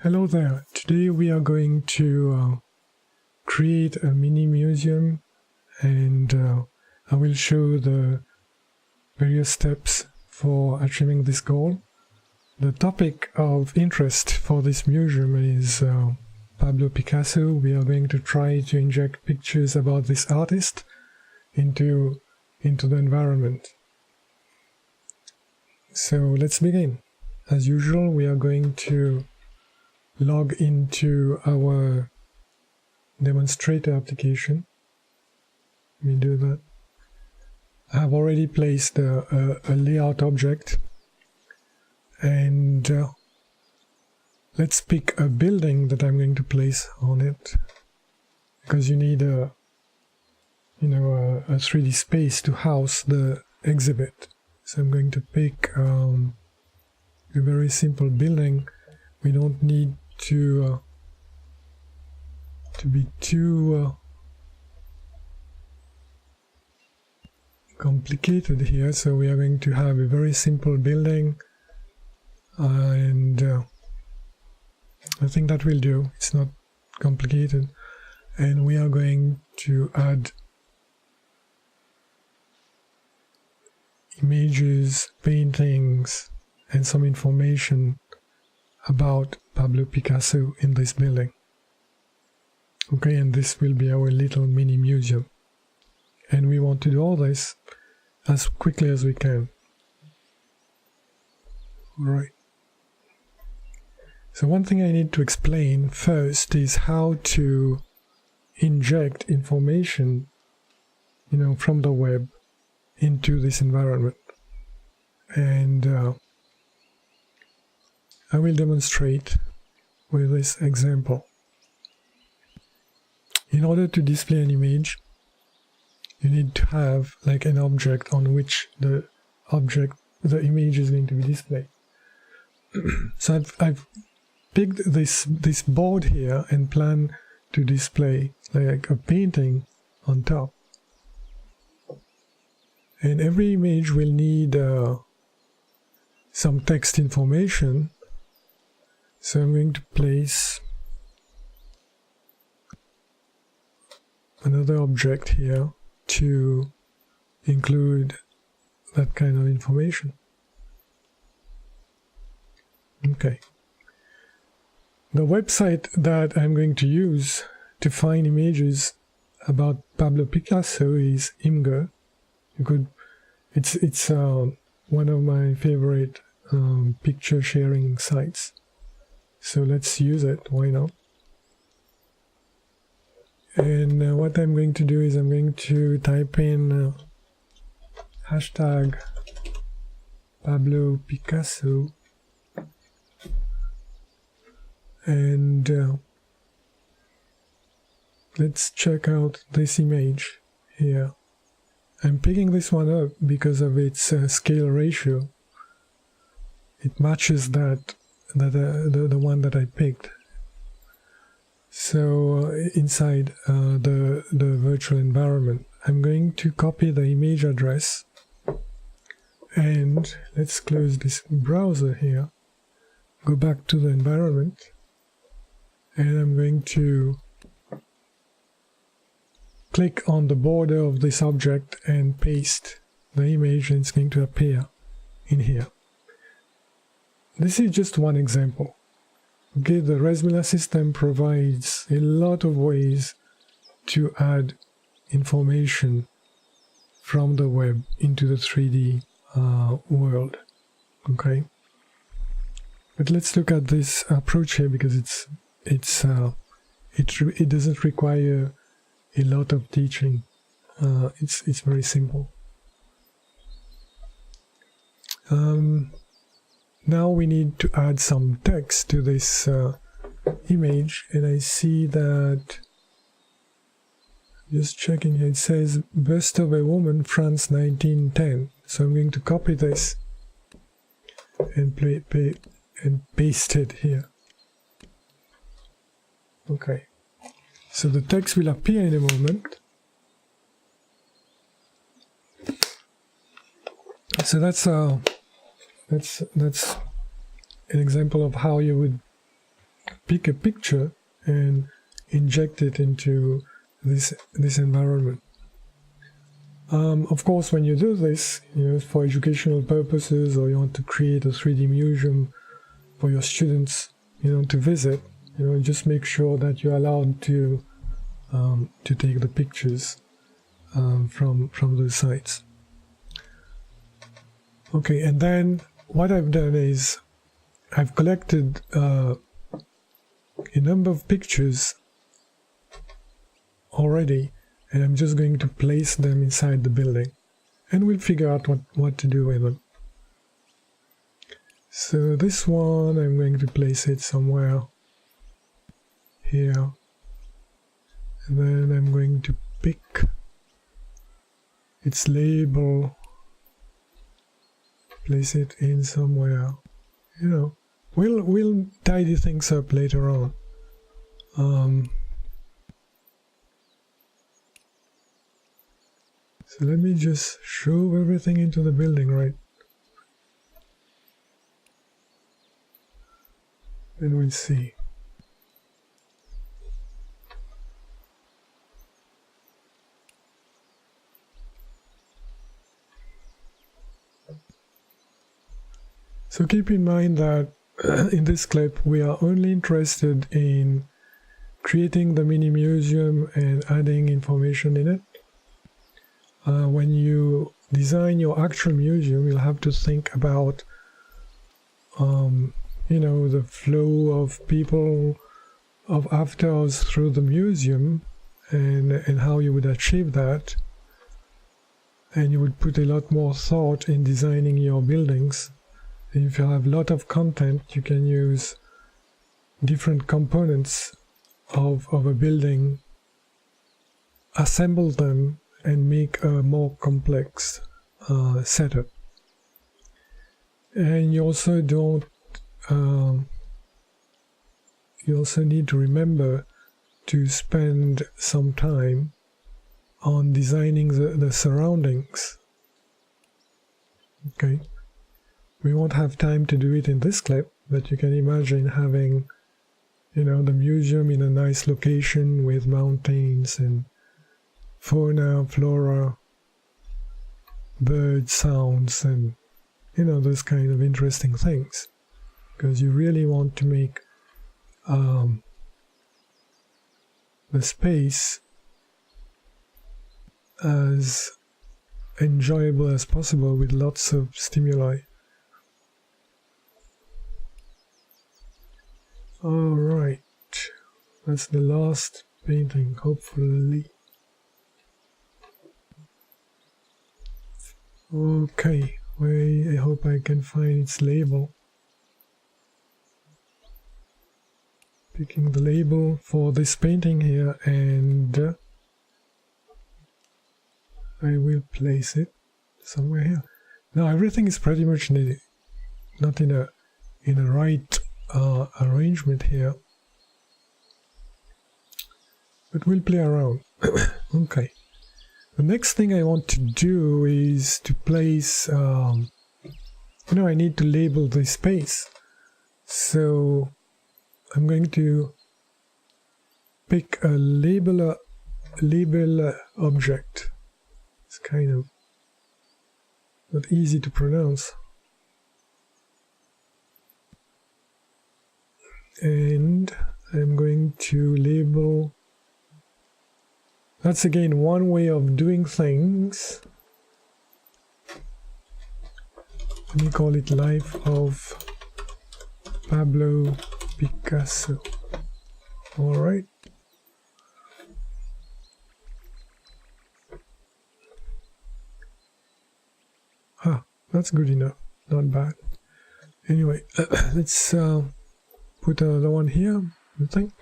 Hello there. Today we are going to create a mini museum, and I will show the various steps for achieving this goal. The topic of interest for this museum is Pablo Picasso. We are going to try to inject pictures about this artist into the environment. So let's begin. As usual, we are going to log into our demonstrator application. Let me do that. I have already placed a layout object, and let's pick a building that I'm going to place on it, because you need a 3D space to house the exhibit. So I'm going to pick a very simple building. We don't need to be too complicated here, so we are going to have a very simple building, and I think that will do. It's not complicated, and we are going to add images, paintings, and some information about Pablo Picasso in this building. Okay, and this will be our little mini museum. And we want to do all this as quickly as we can. Alright. So one thing I need to explain first is how to inject information, from the web into this environment. And I will demonstrate with this example. In order to display an image, you need to have like an object on which the image is going to be displayed. So I've picked this board here and plan to display like a painting on top. And every image will need some text information. So I'm going to place another object here to include that kind of information. Okay. The website that I'm going to use to find images about Pablo Picasso is Imgur. It's one of my favorite picture sharing sites. So let's use it, why not? And what I'm going to do is I'm going to type in hashtag Pablo Picasso, and let's check out this image here. I'm picking this one up because of its scale ratio. It matches the one that I picked. So inside the virtual environment, I'm going to copy the image address, and let's close this browser here, go back to the environment, and I'm going to click on the border of this object and paste the image, and it's going to appear in here. This is just one example. Okay, the RezMela system provides a lot of ways to add information from the web into the 3D world. Okay, but let's look at this approach here, because it doesn't require a lot of teaching. It's very simple. Now we need to add some text to this image, and I see that, just checking here, it says Bust of a Woman, France 1910. So I'm going to copy this and paste it here. Okay, so the text will appear in a moment. So that's an example of how you would pick a picture and inject it into this environment. Of course, when you do this, for educational purposes, or you want to create a 3D museum for your students, to visit, just make sure that you're allowed to take the pictures from those sites. Okay, and then what I've done is I've collected a number of pictures already, and I'm just going to place them inside the building, and we'll figure out what to do with them. So this one, I'm going to place it somewhere here, and then I'm going to pick its label, place it in somewhere. We'll tidy things up later on. So let me just shove everything into the building, right? And we'll see. So keep in mind that in this clip we are only interested in creating the mini museum and adding information in it. When you design your actual museum, you'll have to think about the flow of people, of avatars through the museum, and how you would achieve that. And you would put a lot more thought in designing your buildings. And if you have a lot of content, you can use different components of a building, assemble them, and make a more complex setup. And you also need to remember to spend some time on designing the surroundings. Okay, we won't have time to do it in this clip, but you can imagine having the museum in a nice location with mountains and fauna, flora, bird sounds, and those kind of interesting things, because you really want to make the space as enjoyable as possible with lots of stimuli. All right, that's the last painting, hopefully. Okay, I hope I can find its label. Picking the label for this painting here, and I will place it somewhere here. Now everything is pretty much not in a right arrangement here, but we'll play around. Okay. The next thing I want to do is to place, I need to label the space. So I'm going to pick a label object. It's kind of not easy to pronounce. And I'm going to label. That's again one way of doing things. Let me call it Life of Pablo Picasso. All right. That's good enough. Not bad. Anyway, let's put another one here, I think.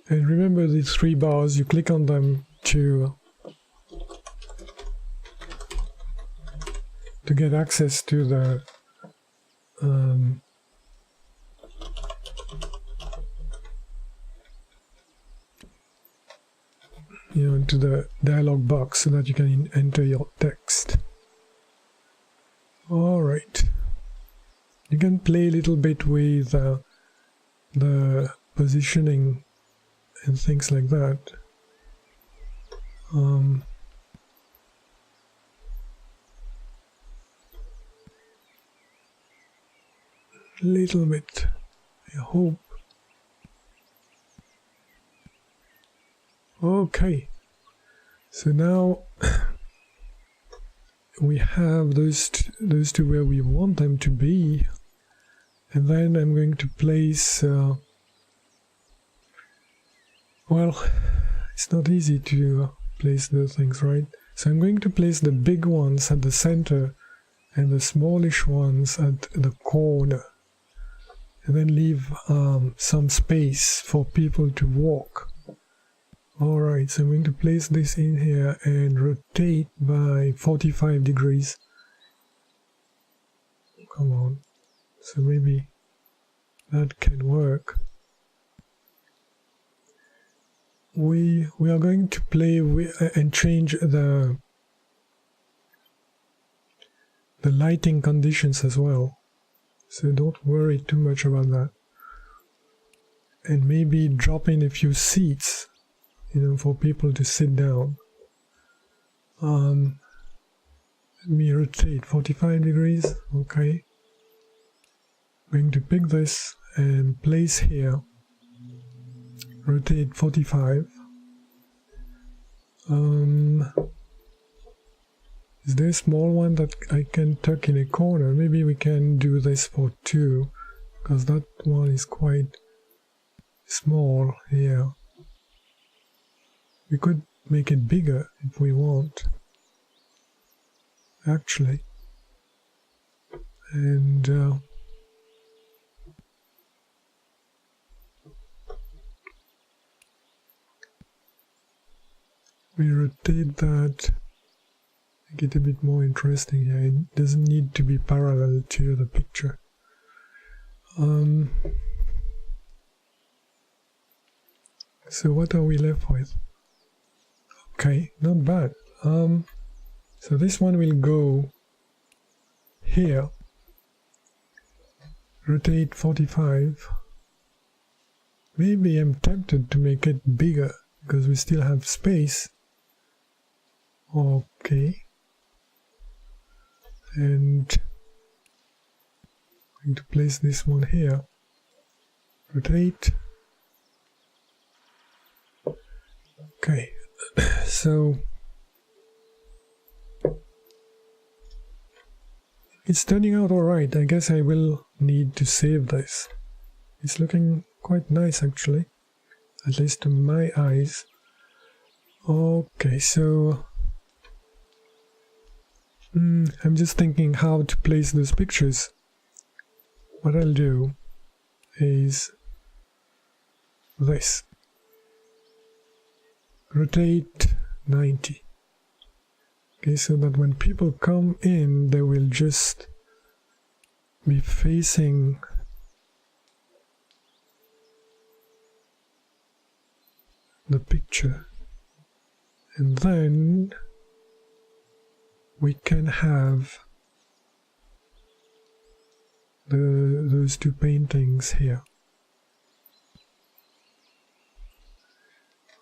And remember these three bars, you click on them to get access to the into the dialog box so that you can enter your text. All right. You can play a little bit with the positioning and things like that. Little bit, I hope. Okay, so now we have those two where we want them to be, and then I'm going to place well, it's not easy to place the things, right? So I'm going to place the big ones at the center and the smallish ones at the corner, and then leave some space for people to walk. Alright, so I'm going to place this in here and rotate by 45 degrees. Come on. So maybe that can work. We are going to play with, and change the lighting conditions as well. So don't worry too much about that. And maybe drop in a few seats, for people to sit down. Let me rotate 45 degrees. Okay. I'm going to pick this and place here. Rotate 45. Is there a small one that I can tuck in a corner? Maybe we can do this for 2, because that one is quite small here. We could make it bigger if we want, actually. And we rotate that, make it a bit more interesting here. It doesn't need to be parallel to the picture. So what are we left with? Okay, not bad. So this one will go here. Rotate 45. Maybe I'm tempted to make it bigger because we still have space. Okay. And I'm going to place this one here. Rotate. Okay. So it's turning out alright. I guess I will need to save this. It's looking quite nice actually, at least to my eyes. Okay, so I'm just thinking how to place those pictures. What I'll do is this. Rotate 90. Okay, so that when people come in, they will just be facing the picture. And then we can have those two paintings here.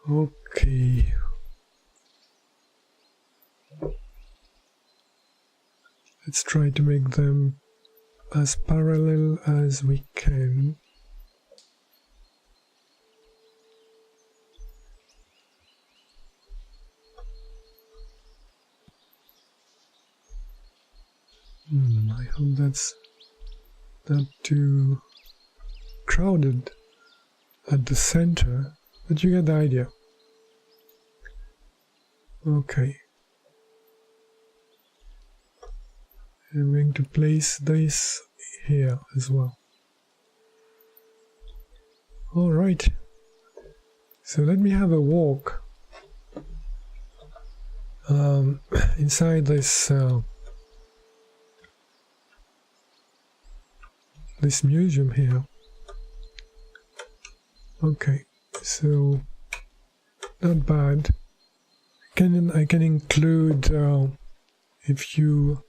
Okay. Let's try to make them as parallel as we can. I hope that's not too crowded at the center, but you get the idea. Okay. I'm going to place this here as well. Alright. So let me have a walk inside this this museum here. Okay, so not bad. I can include a few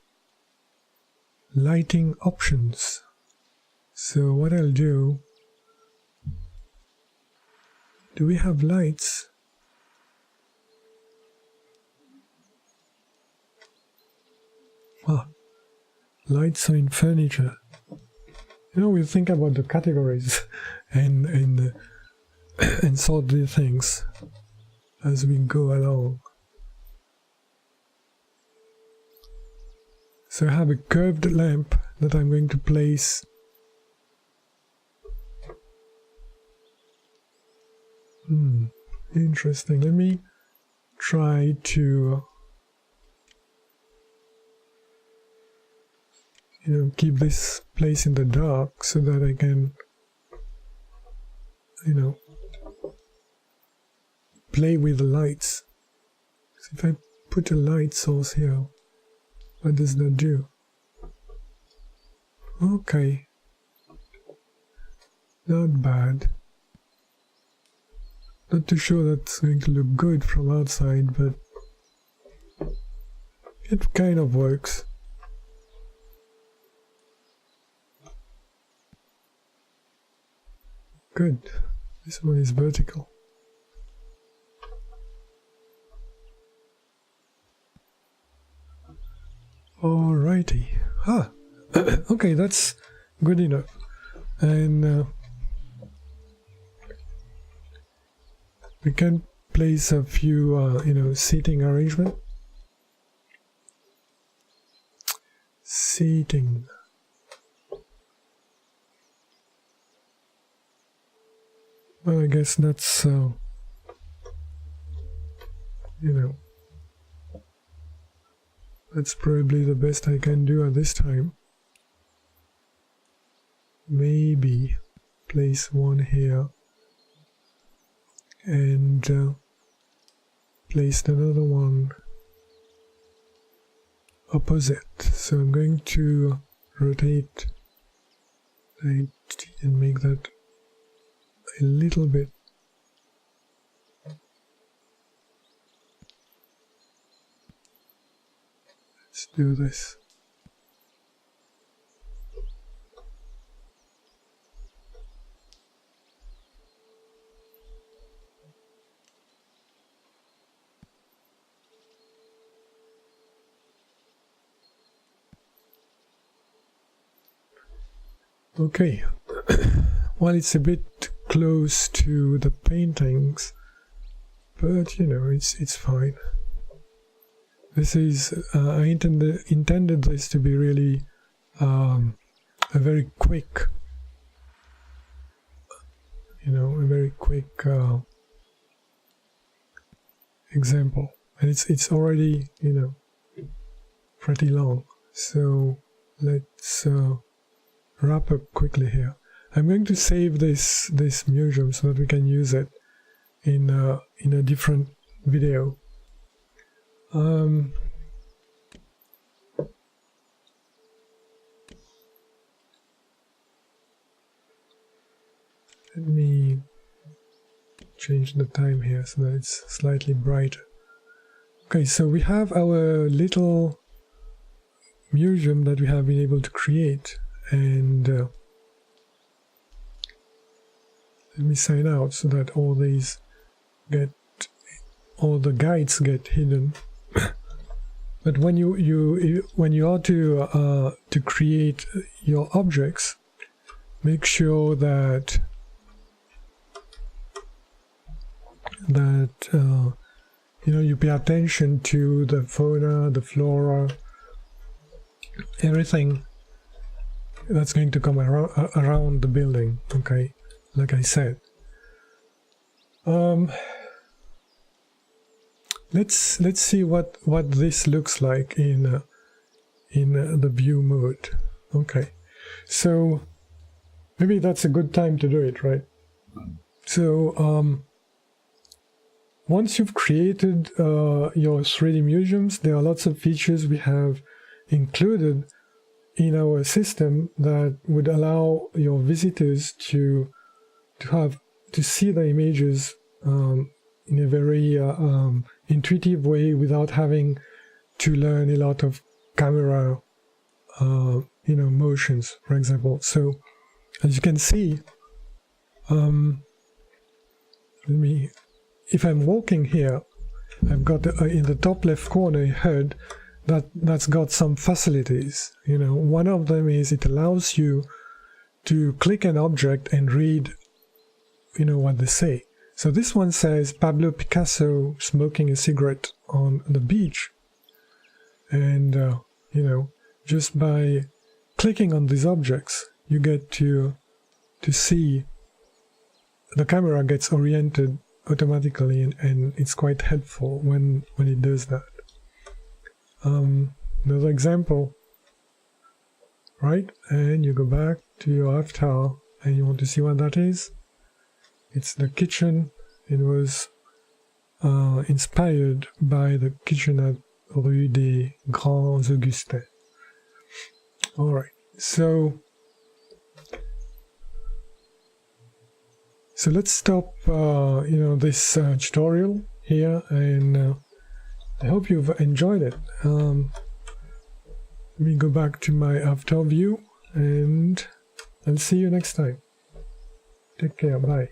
lighting options. So what I'll do we have lights? Ah, lights are in furniture. You know, we think about the categories and sort the things as we go along. So I have a curved lamp that I'm going to place interesting. Let me try to keep this place in the dark so that I can play with the lights. So if I put a light source here, what does that do? Okay, not bad. Not too sure that's going to look good from outside, but it kind of works. Good. This one is vertical. Alrighty. Okay, that's good enough. And we can place a few, seating arrangement. Seating. Well, I guess that's, that's probably the best I can do at this time. Maybe place one here and place another one opposite. So I'm going to rotate 90 and make that a little bit. Let's do this. Okay, well, it's a bit close to the paintings, but it's fine. This is I intended this to be really a very quick, example, and it's already pretty long. So let's wrap up quickly here. I'm going to save this museum so that we can use it in a different video. Let me change the time here so that it's slightly brighter. Okay, so we have our little museum that we have been able to create, and let me sign out so that all the guides get hidden. But when you are to create your objects, make sure that you pay attention to the fauna, the flora, everything that's going to come around the building. Okay, like I said. Let's see what this looks like in the view mode. Okay, so maybe that's a good time to do it, right? So once you've created your 3D museums, there are lots of features we have included in our system that would allow your visitors to see the images in a very intuitive way without having to learn a lot of camera motions, for example. So as you can see, if I'm walking here, I've got in the top left corner a HUD that's got some facilities. One of them is it allows you to click an object and read what they say. So this one says Pablo Picasso smoking a cigarette on the beach, and just by clicking on these objects you get to see the camera gets oriented automatically, and it's quite helpful when it does that. Another example, right? And you go back to your avatar and you want to see what that is. It's the kitchen. It was inspired by the kitchen at Rue des Grands Augustins. Alright, so let's stop this tutorial here, and I hope you've enjoyed it. Let me go back to my avatar view, and I'll see you next time. Take care, bye.